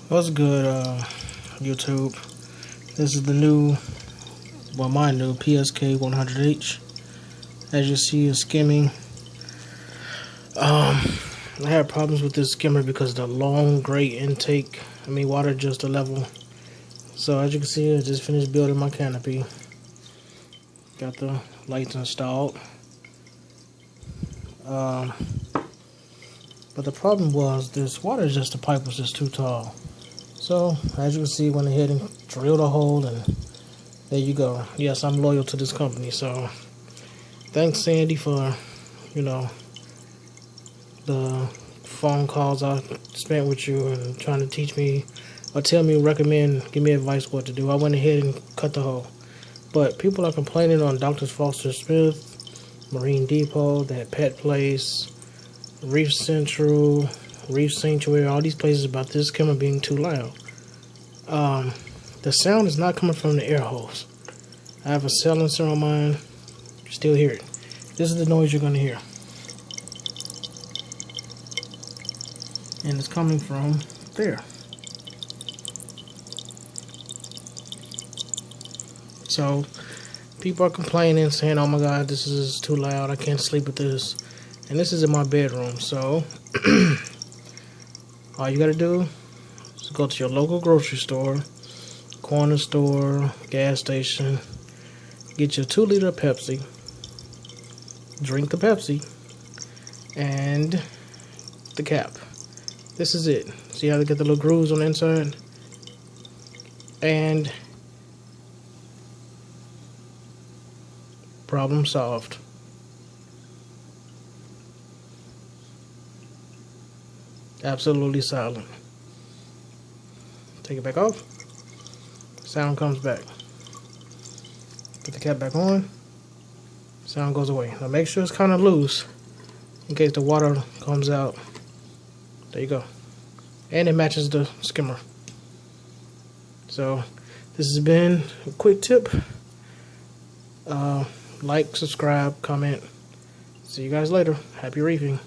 What's good, YouTube? This is the new, well, my new Psk-100h. As you see, it's skimming. I had problems with this skimmer because of the long gray intake. Water just a level. So as you can see, I just finished building my canopy. Got the lights installed. But the problem was this water the pipe was just too tall. So as you can see, went ahead and drilled a hole, and there you go. Yes, I'm loyal to this company. So thanks, Sandy, for the phone calls I spent with you and trying to teach me or tell me, recommend, give me advice what to do. I went ahead and cut the hole. But people are complaining on Dr. Foster Smith, Marine Depot, that Pet Place, Reef Central, Reef Sanctuary, all these places about this skimmer being too loud. The sound is not coming from the air hose. I have a silencer on mine. You still hear it. This is the noise you're going to hear. And it's coming from there. So people are complaining, saying, oh my god, this is too loud, I can't sleep with this. And this is in my bedroom. So all you gotta do is go to your local grocery store, corner store, gas station, get your 2-liter Pepsi, drink the Pepsi, and the cap. This is it. See how they get the little grooves on the inside? And problem solved. Absolutely silent. Take it back off. Sound comes back. Put the cap back on. Sound goes away. Now make sure it's kind of loose in case the water comes out. There you go. And it matches the skimmer. So this has been a quick tip. Like, subscribe, comment. See you guys later. Happy reefing.